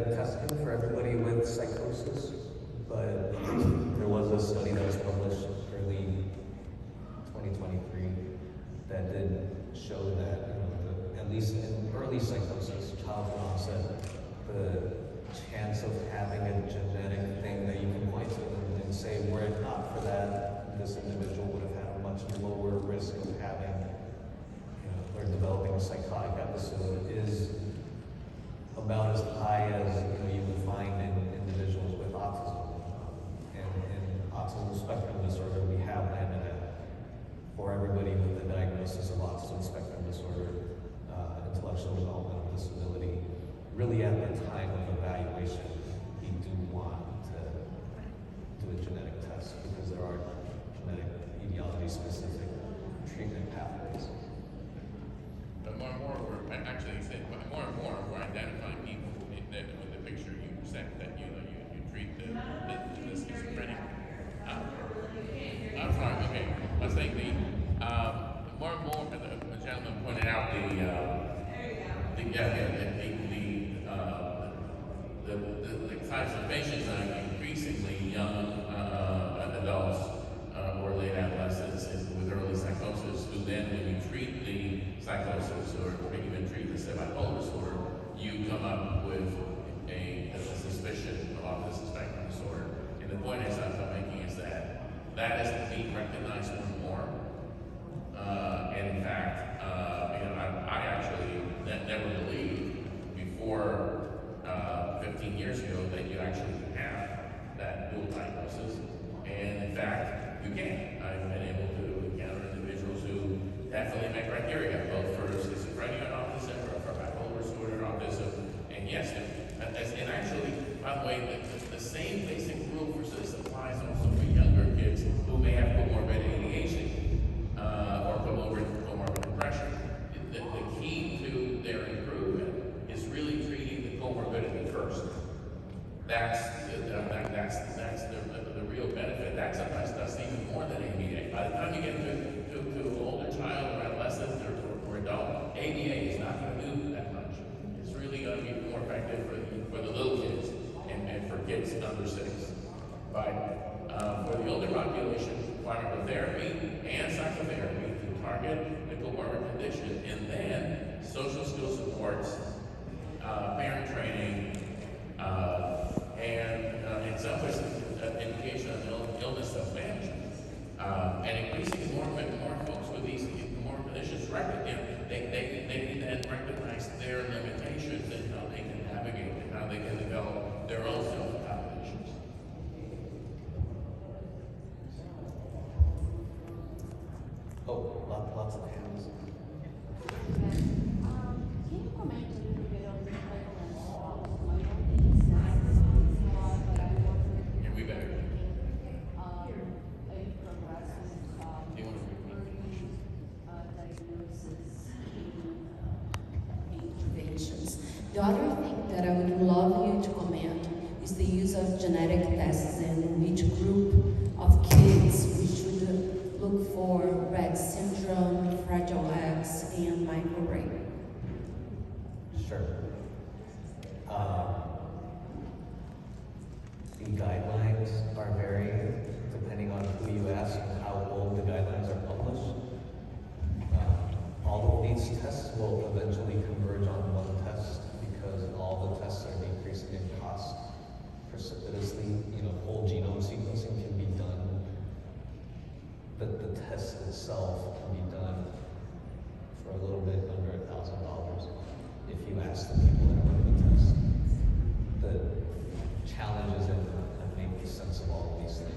testing for everybody with psychosis, but there was a study that was published early 2023 that did show that, at least in early psychosis, childhood onset, the chance of having a genetic thing that you can point to and say, were it not for that, this individual would have had a much lower risk of having, or developing a psychotic episode, is about as high as you would find in individuals with autism. And in autism spectrum disorder, we have landed at, for everybody with the diagnosis of autism spectrum disorder, intellectual developmental disability, really at the time of evaluation, we do want to do a genetic test because there are genetic etiology-specific treatment pathways. But more and more, we're identifying people that with the picture you sent that you treat the schizophrenic. I'm sorry. Okay, I was saying more and more the gentleman pointed out the types of patients are increasingly young adults or late adolescents with early psychosis, who then, when you treat the psychosis or even treat the bipolar disorder, you come up with a suspicion of autism spectrum disorder. And the point is I'm making is that is being recognized more and more. And in fact, I actually never believed before 15 years ago that you actually can have that dual diagnosis. And in fact, you can. I've been able to encounter individuals who definitely met criteria, both for schizophrenia and autism, or for bipolar disorder and autism. And yes, and actually, by the way, the same basic rule for this applies also for younger kids who may have comorbid ADHD or comorbid depression. The key to their improvement is really treating the comorbidity first. That's the real benefit. That sometimes does even more than ABA. By the time you get to an older child or adolescent or adult, ABA is not going to do that much. It's really going to be more effective for the little kids and for kids under 6. But for the older population, pharmacotherapy and psychotherapy to target the comorbid condition, and then social skill supports, parent training, and in some ways, education on illness self-management. And increasingly more folks with these comorbid conditions they then recognize their limitations and how they can navigate and how they can develop their own self-accommodations. Oh, lots of hands. Can you comment a little bit on the prevalence of Yeah, we better. any progressive Do you want to repeat? diagnosis interventions? The other thing that I would love you to comment is the use of genetic tests and which group of kids we should look for Rett syndrome, Fragile X, and microbrain. Sure. The guidelines are varying depending on who you ask and how old the guidelines are published. All of these tests will eventually converge on one test because all the tests are decreasing in cost precipitously. Whole genome sequencing can be done, but the test itself can be done for a little bit under $1,000 if you ask the people that are running the test. The challenge is in making sense of all of these things.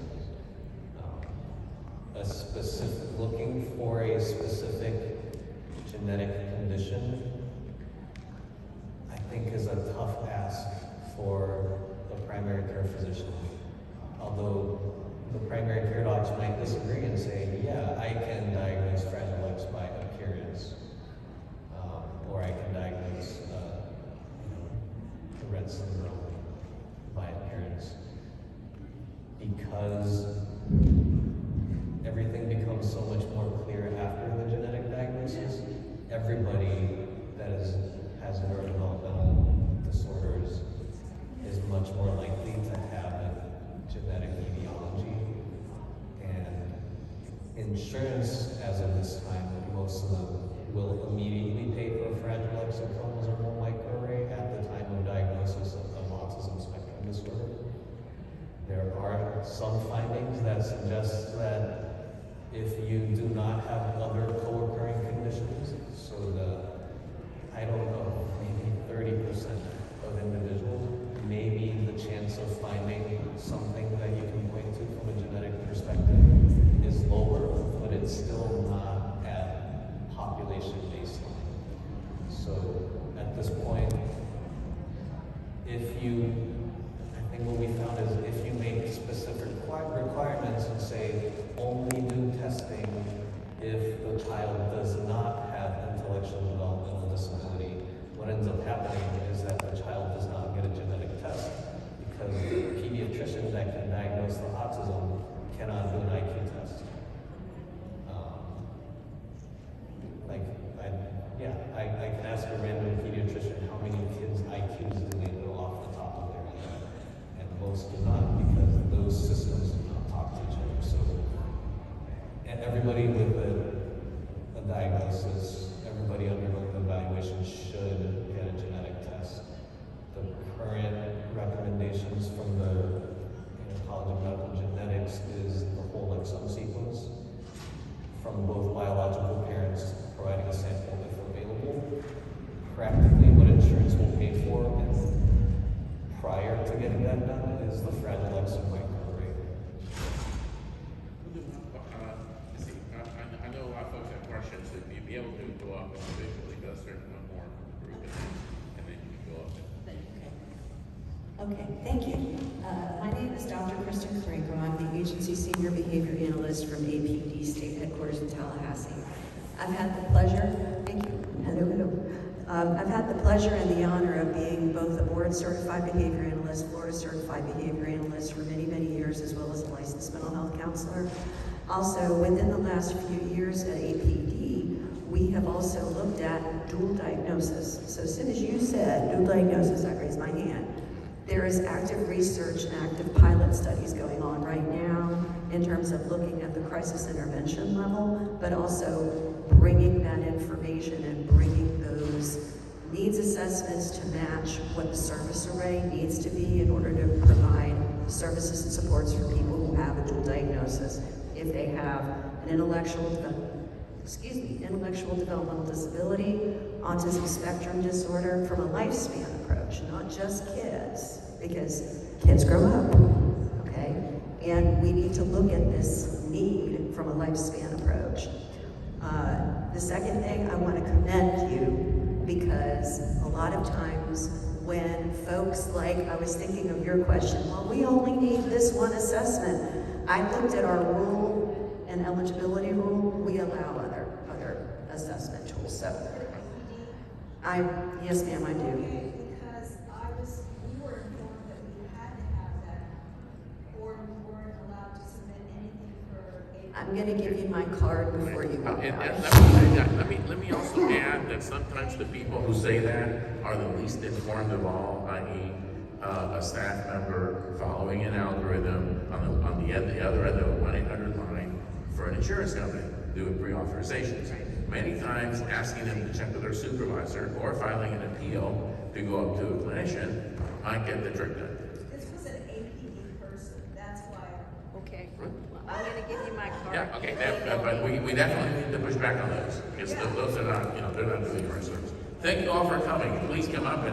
Looking for a specific genetic condition, I think, is a tough ask for a primary care physician. Although the primary care docs might disagree and say, yeah, I can diagnose Fragile X by appearance, or I can diagnose Rett syndrome by appearance, because everything becomes so much more clear after the genetic diagnosis. Everybody that has neurodevelopmental disorders insurance, as of this time, most of them will immediately pay for a Fragile X and chromosomal microarray at the time of diagnosis of autism spectrum disorder. There are some findings that suggest that if you do not have other co-occurring conditions, so I don't know, maybe 30% of individuals, maybe the chance of finding something that you can point to from a genetic perspective is lower, but it's still not at population baseline. So at this point, I think what we found is if you make specific requirements and say only do testing if the child does not have intellectual developmental disability, what ends up happening is that the child does not get a genetic test because the pediatrician that can diagnose the autism cannot do an IQ test. I can ask a random pediatrician how many kids' IQs do they know off the top of their head, and most do not because those systems do not talk to each other. So, and everybody with a diagnosis, everybody undergoing the evaluation should get a genetic test. The current recommendations from the College of Medical Genetics is the whole exome sequence from both biological parents, providing a sample if available. Practically, what insurance will pay for, and prior to getting that done, is the Fragile X and microarray. I know a lot of folks have questions. If you'd be able to go up individually, go certain one more group, and then you can go up. Okay, thank you. My name is Dr. Kristen Franco. I'm the agency senior behavior analyst from APD State Headquarters in Tallahassee. I've had the pleasure, thank you, hello. I've had the pleasure and the honor of being both a board certified behavior analyst, Florida certified behavior analyst for many, many years, as well as a licensed mental health counselor. Also, within the last few years at APD, we have also looked at dual diagnosis. So as soon as you said dual diagnosis, I raised my hand. There is active research and active pilot studies going on right now in terms of looking at the crisis intervention level, but also bringing that information and bringing those needs assessments to match what the service array needs to be in order to provide services and supports for people who have a dual diagnosis. If they have an intellectual developmental disability, autism spectrum disorder, from a lifespan approach, not just kids, because kids grow up, okay? And we need to look at this need from a lifespan approach. The second thing, I want to commend you, because a lot of times when folks, like I was thinking of your question, well, we only need this one assessment. I looked at our rule and eligibility rule, we allow other assessment tools. So, yes ma'am, I do. Okay, because we were informed that we had to have that, or we weren't allowed to submit anything for a. I'm going to give you my card before you go. Let me also add that sometimes the people who say that are the least informed of all, i.e. A staff member following an algorithm on the other end of a 1-800 line for an insurance company doing pre-authorizations. Many times asking them to check with their supervisor or filing an appeal to go up to a clinician might get the trick done. This was an APD person, that's why. Okay, I'm going to give you my card. Yeah, okay, but we definitely need to push back on those, because those are not, they're not doing our service. Thank you all for coming. Please come up and